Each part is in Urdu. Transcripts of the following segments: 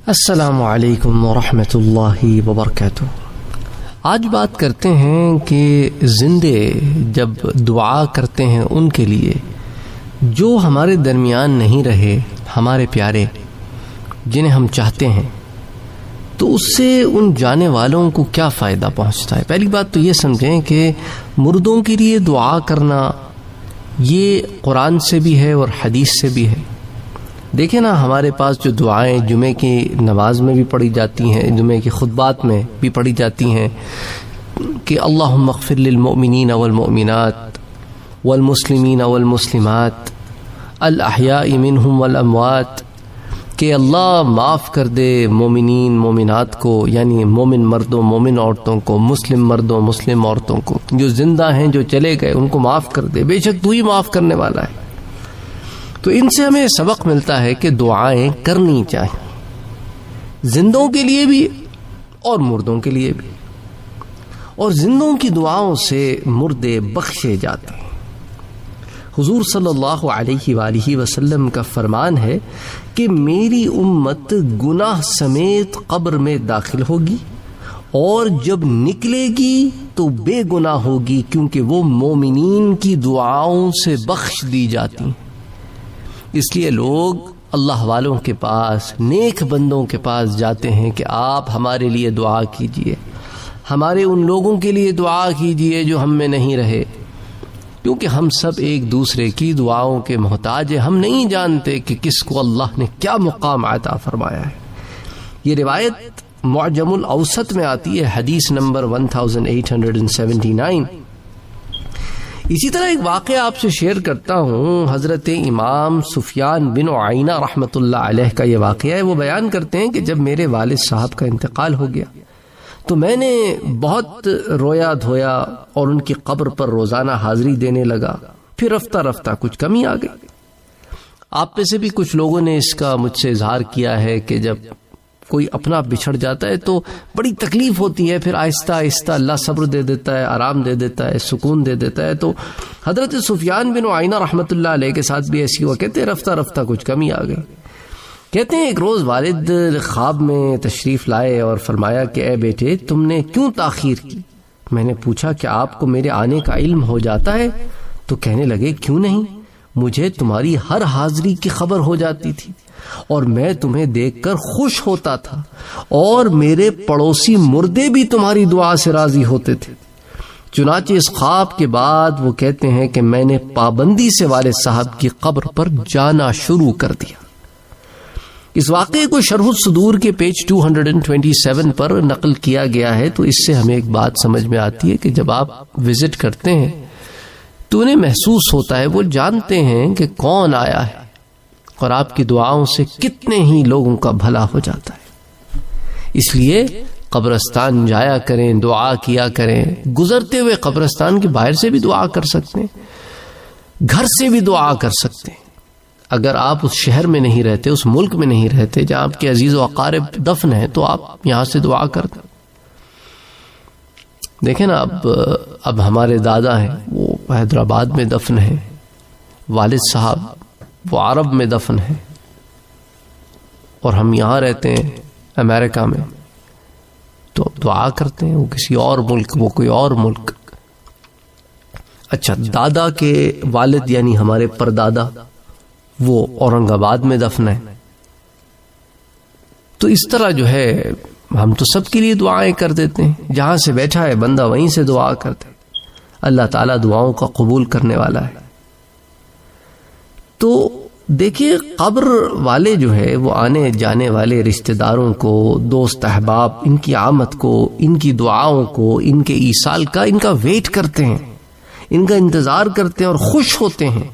السلام علیکم ورحمۃ اللہ وبرکاتہ۔ آج بات کرتے ہیں کہ زندے جب دعا کرتے ہیں ان کے لیے جو ہمارے درمیان نہیں رہے، ہمارے پیارے جنہیں ہم چاہتے ہیں، تو اس سے ان جانے والوں کو کیا فائدہ پہنچتا ہے۔ پہلی بات تو یہ سمجھیں کہ مردوں کے لیے دعا کرنا یہ قرآن سے بھی ہے اور حدیث سے بھی ہے۔ دیکھیں نا، ہمارے پاس جو دعائیں جمعے کی نماز میں بھی پڑھی جاتی ہیں، جمعے کی خطبات میں بھی پڑھی جاتی ہیں کہ اللہم اغفر للمؤمنین والمؤمنات والمسلمین والمسلمات الاحیاء منہم والاموات، کہ اللہ معاف کر دے مومنین مومنات کو، یعنی مومن مردوں مومن عورتوں کو، مسلم مردوں مسلم عورتوں کو، جو زندہ ہیں جو چلے گئے ان کو معاف کر دے، بے شک تو ہی معاف کرنے والا ہے۔ تو ان سے ہمیں سبق ملتا ہے کہ دعائیں کرنی چاہیے، زندوں کے لیے بھی اور مردوں کے لیے بھی، اور زندوں کی دعاؤں سے مردے بخشے جاتے ہیں۔ حضور صلی اللہ علیہ وآلہ وسلم کا فرمان ہے کہ میری امت گناہ سمیت قبر میں داخل ہوگی، اور جب نکلے گی تو بے گناہ ہوگی، کیونکہ وہ مومنین کی دعاؤں سے بخش دی جاتی ہیں۔ اس لیے لوگ اللہ والوں کے پاس، نیک بندوں کے پاس جاتے ہیں کہ آپ ہمارے لیے دعا کیجئے، ہمارے ان لوگوں کے لیے دعا کیجئے جو ہم میں نہیں رہے، کیونکہ ہم سب ایک دوسرے کی دعاؤں کے محتاج ہیں۔ ہم نہیں جانتے کہ کس کو اللہ نے کیا مقام عطا فرمایا ہے۔ یہ روایت معجم الاوسط میں آتی ہے، حدیث نمبر 1879۔ اسی طرح ایک واقعہ آپ سے شیئر کرتا ہوں۔ حضرت امام سفیان بن عیینہ رحمۃ اللہ علیہ کا یہ واقعہ ہے۔ وہ بیان کرتے ہیں کہ جب میرے والد صاحب کا انتقال ہو گیا تو میں نے بہت رویا دھویا اور ان کی قبر پر روزانہ حاضری دینے لگا۔ پھر رفتہ رفتہ کچھ کمی آ گئی۔ آپ میں سے بھی کچھ لوگوں نے اس کا مجھ سے اظہار کیا ہے کہ جب کوئی اپنا بچھڑ جاتا ہے تو بڑی تکلیف ہوتی ہے، پھر آہستہ آہستہ اللہ صبر دے دیتا ہے، آرام دے دیتا ہے، سکون دے دیتا ہے۔ تو حضرت سفیان بن عیینہ رحمۃ اللہ علیہ کے ساتھ بھی ایسی ہوا۔ کہتے ہیں رفتہ رفتہ کچھ کمی آ گئی۔ کہتے ہیں ایک روز والد خواب میں تشریف لائے اور فرمایا کہ اے بیٹے، تم نے کیوں تاخیر کی؟ میں نے پوچھا کہ آپ کو میرے آنے کا علم ہو جاتا ہے؟ تو کہنے لگے کیوں نہیں، مجھے تمہاری ہر حاضری کی خبر ہو جاتی تھی، اور میں تمہیں دیکھ کر خوش ہوتا تھا، اور میرے پڑوسی مردے بھی تمہاری دعا سے راضی ہوتے تھے۔ چنانچہ اس خواب کے بعد وہ کہتے ہیں کہ میں نے پابندی سے والد صاحب کی قبر پر جانا شروع کر دیا۔ اس واقعے کو شرح الصدور کے پیج 227 پر نقل کیا گیا ہے۔ تو اس سے ہمیں ایک بات سمجھ میں آتی ہے کہ جب آپ وزٹ کرتے ہیں تو انہیں محسوس ہوتا ہے، وہ جانتے ہیں کہ کون آیا ہے، اور آپ کی دعاؤں سے کتنے ہی لوگوں کا بھلا ہو جاتا ہے۔ اس لیے قبرستان جایا کریں، دعا کیا کریں۔ گزرتے ہوئے قبرستان کے باہر سے بھی دعا کر سکتے ہیں، گھر سے بھی دعا کر سکتے ہیں۔ اگر آپ اس شہر میں نہیں رہتے، اس ملک میں نہیں رہتے جہاں آپ کے عزیز و اقارب دفن ہیں، تو آپ یہاں سے دعا کر دیں۔ دیکھیں نا، اب ہمارے دادا ہیں وہ حیدرآباد میں دفن ہیں، والد صاحب وہ عرب میں دفن ہیں، اور ہم یہاں رہتے ہیں امریکہ میں، تو اب دعا کرتے ہیں، وہ کسی اور ملک، وہ کوئی اور ملک۔ اچھا، دادا کے والد یعنی ہمارے پردادا وہ اورنگ آباد میں دفن ہے۔ تو اس طرح جو ہے ہم تو سب کے لیے دعائیں کر دیتے ہیں، جہاں سے بیٹھا ہے بندہ وہیں سے دعا کرتے ہیں۔ اللہ تعالیٰ دعاؤں کا قبول کرنے والا ہے۔ تو دیکھیے، قبر والے جو ہے وہ آنے جانے والے رشتہ داروں کو، دوست احباب، ان کی آمد کو، ان کی دعاؤں کو، ان کے ایصال کا، ان کا ویٹ کرتے ہیں، ان کا انتظار کرتے ہیں اور خوش ہوتے ہیں،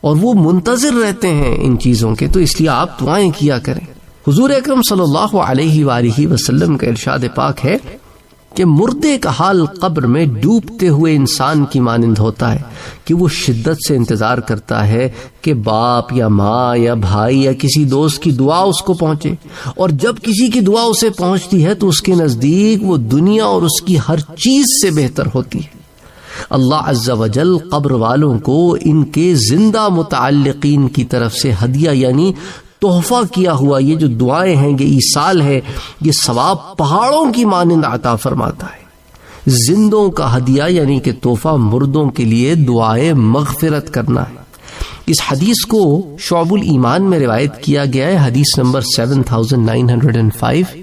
اور وہ منتظر رہتے ہیں ان چیزوں کے۔ تو اس لیے آپ دعائیں کیا کریں۔ حضور اکرم صلی اللہ علیہ وآلہ وسلم کا ارشاد پاک ہے کہ مردے کا حال قبر میں ڈوبتے ہوئے انسان کی مانند ہوتا ہے کہ وہ شدت سے انتظار کرتا ہے کہ باپ یا ماں یا بھائی یا کسی دوست کی دعا اس کو پہنچے، اور جب کسی کی دعا اسے پہنچتی ہے تو اس کے نزدیک وہ دنیا اور اس کی ہر چیز سے بہتر ہوتی ہے۔ اللہ عز و جل قبر والوں کو ان کے زندہ متعلقین کی طرف سے ہدیہ یعنی تحفہ کیا ہوا یہ جو دعائیں ہیں، یہ ایصال ہے، یہ ثواب پہاڑوں کی مانند عطا فرماتا ہے۔ زندوں کا ہدیہ یعنی کہ تحفہ مردوں کے لیے دعائیں مغفرت کرنا ہے۔ اس حدیث کو شعب الایمان میں روایت کیا گیا ہے، حدیث نمبر 7905۔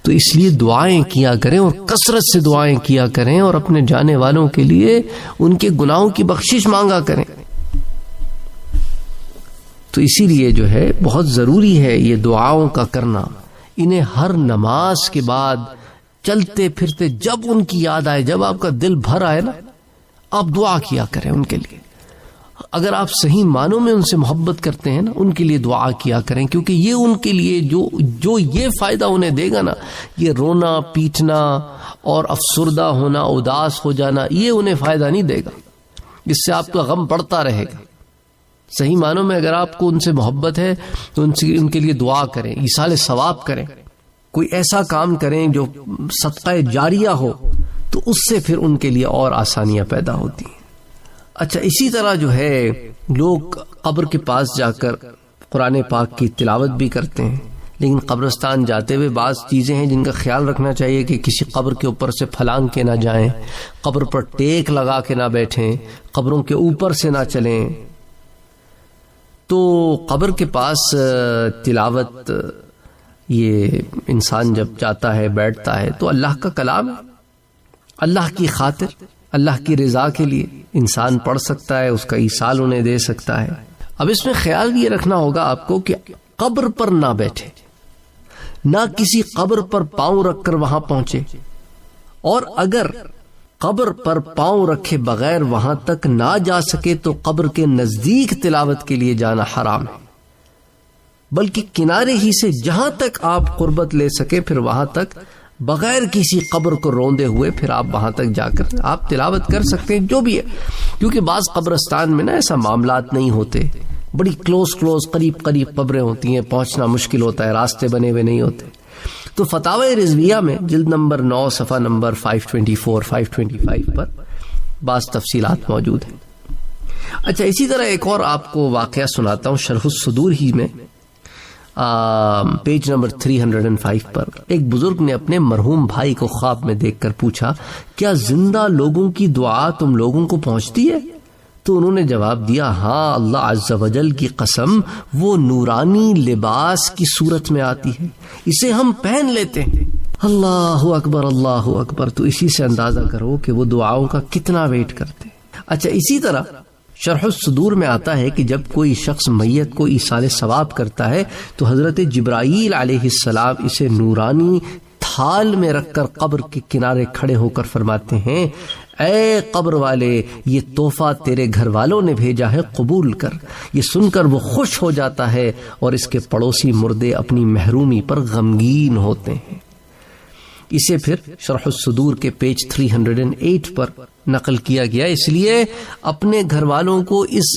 تو اس لیے دعائیں کیا کریں اور کثرت سے دعائیں کیا کریں اور اپنے جانے والوں کے لیے ان کے گناہوں کی بخشش مانگا کریں۔ تو اسی لیے جو ہے بہت ضروری ہے یہ دعاؤں کا کرنا، انہیں ہر نماز کے بعد چلتے پھرتے جب ان کی یاد آئے، جب آپ کا دل بھر آئے نا، آپ دعا کیا کریں ان کے لیے۔ اگر آپ صحیح معنوں میں ان سے محبت کرتے ہیں نا، ان کے لیے دعا کیا کریں، کیونکہ یہ ان کے لیے جو یہ فائدہ انہیں دے گا نا، یہ رونا پیٹنا اور افسردہ ہونا، اداس ہو جانا، یہ انہیں فائدہ نہیں دے گا، اس سے آپ کا غم بڑھتا رہے گا۔ صحیح معنوں میں اگر آپ کو ان سے محبت ہے تو ان کے لیے دعا کریں، ایصال ثواب کریں، کوئی ایسا کام کریں جو صدقہ جاریہ ہو، تو اس سے پھر ان کے لیے اور آسانیاں پیدا ہوتی ہیں۔ اچھا، اسی طرح جو ہے لوگ قبر کے پاس جا کر قرآن پاک کی تلاوت بھی کرتے ہیں، لیکن قبرستان جاتے ہوئے بعض چیزیں ہیں جن کا خیال رکھنا چاہیے کہ کسی قبر کے اوپر سے پھلانگ کے نہ جائیں، قبر پر ٹیک لگا کے نہ بیٹھیں، قبروں کے اوپر سے نہ چلیں۔ تو قبر کے پاس تلاوت، یہ انسان جب جاتا ہے بیٹھتا ہے تو اللہ کا کلام ہے، اللہ کی خاطر، اللہ کی رضا کے لیے انسان پڑھ سکتا ہے، اس کا ایصال انہیں دے سکتا ہے۔ اب اس میں خیال یہ رکھنا ہوگا آپ کو کہ قبر پر نہ بیٹھے، نہ کسی قبر پر پاؤں رکھ کر وہاں پہنچے، اور اگر قبر پر پاؤں رکھے بغیر وہاں تک نہ جا سکے تو قبر کے نزدیک تلاوت کے لیے جانا حرام ہے، بلکہ کنارے ہی سے جہاں تک آپ قربت لے سکے پھر وہاں تک بغیر کسی قبر کو روندے ہوئے پھر آپ وہاں تک جا کر آپ تلاوت کر سکتے ہیں جو بھی ہے، کیونکہ بعض قبرستان میں نا ایسا معاملات نہیں ہوتے، بڑی کلوز قریب قبریں ہوتی ہیں، پہنچنا مشکل ہوتا ہے، راستے بنے ہوئے نہیں ہوتے۔ تو فتاوی رضویہ میں جلد نمبر 9 صفحہ نمبر 524 525 پر بعض تفصیلات موجود ہیں۔ اچھا، اسی طرح ایک اور آپ کو واقعہ سناتا ہوں، شرح الصدور ہی میں پیج نمبر 305 پر ایک بزرگ نے اپنے مرحوم بھائی کو خواب میں دیکھ کر پوچھا، کیا زندہ لوگوں کی دعا تم لوگوں کو پہنچتی ہے؟ تو انہوں نے جواب دیا، ہاں، اللہ عز و جل کی قسم، وہ نورانی لباس کی صورت میں آتی ہے، اسے ہم پہن لیتے ہیں۔ اللہ اکبر، اللہ اکبر۔ تو اسی سے اندازہ کرو کہ وہ دعاؤں کا کتنا ویٹ کرتے ہیں۔ اچھا، اسی طرح شرح الصدور میں آتا ہے کہ جب کوئی شخص میت کو ایصال ثواب کرتا ہے تو حضرت جبرائیل علیہ السلام اسے نورانی تھال میں رکھ کر قبر کے کنارے کھڑے ہو کر فرماتے ہیں، اے قبر والے، یہ تحفہ تیرے گھر والوں نے بھیجا ہے، قبول کر۔ یہ سن کر وہ خوش ہو جاتا ہے اور اس کے پڑوسی مردے اپنی محرومی پر غمگین ہوتے ہیں۔ اسے پھر شرح الصدور کے پیج 308 پر نقل کیا گیا۔ اس لیے اپنے گھر والوں کو اس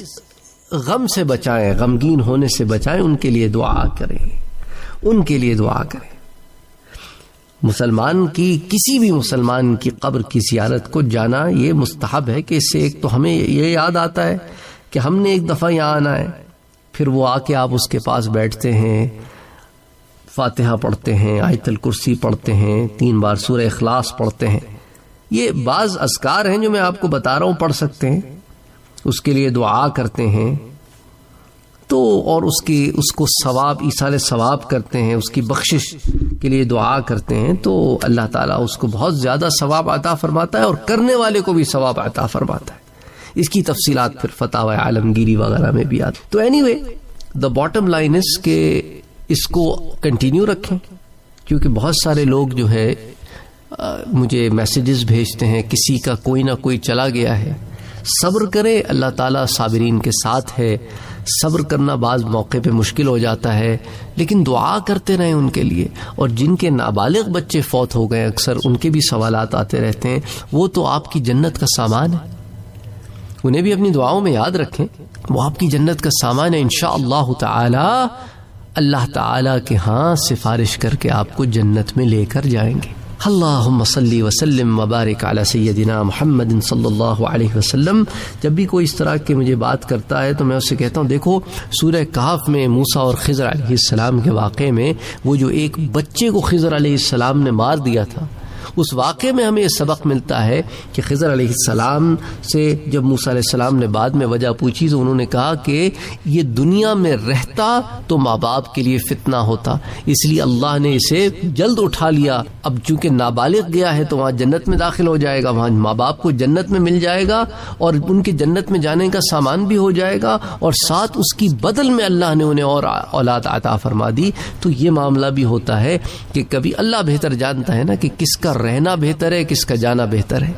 غم سے بچائیں، غمگین ہونے سے بچائیں، ان کے لیے دعا کریں، ان کے لیے دعا کریں۔ مسلمان کی، کسی بھی مسلمان کی قبر کی زیارت کو جانا یہ مستحب ہے کہ اس سے ایک تو ہمیں یہ یاد آتا ہے کہ ہم نے ایک دفعہ یہاں آنا ہے، پھر وہ آ کے آپ اس کے پاس بیٹھتے ہیں، فاتحہ پڑھتے ہیں، آیت الکرسی پڑھتے ہیں، 3 بار سورہ اخلاص پڑھتے ہیں۔ یہ بعض اذکار ہیں جو میں آپ کو بتا رہا ہوں، پڑھ سکتے ہیں، اس کے لیے دعا کرتے ہیں تو، اور اس کو ثواب، ایصال ثواب کرتے ہیں، اس کی بخشش کے لیے دعا کرتے ہیں، تو اللہ تعالیٰ اس کو بہت زیادہ ثواب عطا فرماتا ہے اور کرنے والے کو بھی ثواب عطا فرماتا ہے۔ اس کی تفصیلات پھر فتاوی عالمگیری وغیرہ میں بھی آتی۔ تو anyway the bottom line is کہ اس کو کنٹینیو رکھیں، کیونکہ بہت سارے لوگ جو ہے مجھے میسیجز بھیجتے ہیں، کسی کا کوئی نہ کوئی چلا گیا ہے، صبر کرے، اللہ تعالیٰ صابرین کے ساتھ ہے. صبر کرنا بعض موقع پہ مشکل ہو جاتا ہے، لیکن دعا کرتے رہیں ان کے لیے. اور جن کے نابالغ بچے فوت ہو گئے اکثر ان کے بھی سوالات آتے رہتے ہیں، وہ تو آپ کی جنت کا سامان ہے، انہیں بھی اپنی دعاؤں میں یاد رکھیں، وہ آپ کی جنت کا سامان ہے. انشاءاللہ تعالی اللہ تعالی کے ہاں سفارش کر کے آپ کو جنت میں لے کر جائیں گے. اللہم صلی وسلم وبارک علی سیدنا محمد صلی اللہ علیہ وسلم. جب بھی کوئی اس طرح کی مجھے بات کرتا ہے تو میں اس سے کہتا ہوں دیکھو سورہ کہف میں موسیٰ اور خضر علیہ السلام کے واقعے میں وہ جو ایک بچے کو خضر علیہ السلام نے مار دیا تھا، اس واقعے میں ہمیں یہ سبق ملتا ہے کہ خضر علیہ السلام سے جب موسیٰ علیہ السلام نے بعد میں وجہ پوچھی تو انہوں نے کہا کہ یہ دنیا میں رہتا تو ماں باپ کے لیے فتنہ ہوتا، اس لیے اللہ نے اسے جلد اٹھا لیا. اب چونکہ نابالغ گیا ہے تو وہاں جنت میں داخل ہو جائے گا، وہاں ماں باپ کو جنت میں مل جائے گا اور ان کے جنت میں جانے کا سامان بھی ہو جائے گا، اور ساتھ اس کی بدل میں اللہ نے انہیں اور اولاد عطا فرما دی. تو یہ معاملہ بھی ہوتا ہے کہ کبھی اللہ بہتر جانتا ہے نا کہ کس کا رہنا بہتر ہے کس کا جانا بہتر ہے.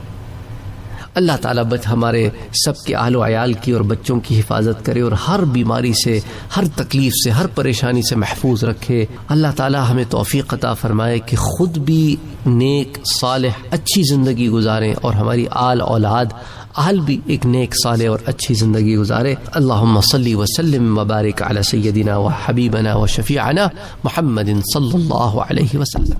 اللہ تعالیٰ ہمارے سب کے اہل و عیال کی اور بچوں کی حفاظت کرے اور ہر بیماری سے، ہر تکلیف سے، ہر پریشانی سے محفوظ رکھے. اللہ تعالیٰ ہمیں توفیق عطا فرمائے کہ خود بھی نیک صالح اچھی زندگی گزاریں اور ہماری آل اولاد اہل بھی ایک نیک صالح اور اچھی زندگی گزارے. اللہم صلی وسلم وبارک علی سیدنا و حبیبنا و شفیعنا محمد صلی اللہ علیہ وسلم.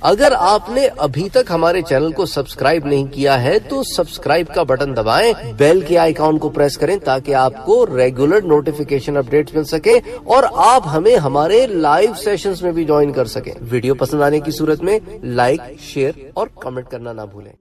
اگر آپ نے ابھی تک ہمارے چینل کو سبسکرائب نہیں کیا ہے تو سبسکرائب کا بٹن دبائیں، بیل کے آئیکن کو پریس کریں تاکہ آپ کو ریگولر نوٹیفیکیشن اپڈیٹس مل سکے اور آپ ہمیں ہمارے لائیو سیشنز میں بھی جوائن کر سکیں. ویڈیو پسند آنے کی صورت میں لائک، شیئر اور کمنٹ کرنا نہ بھولیں.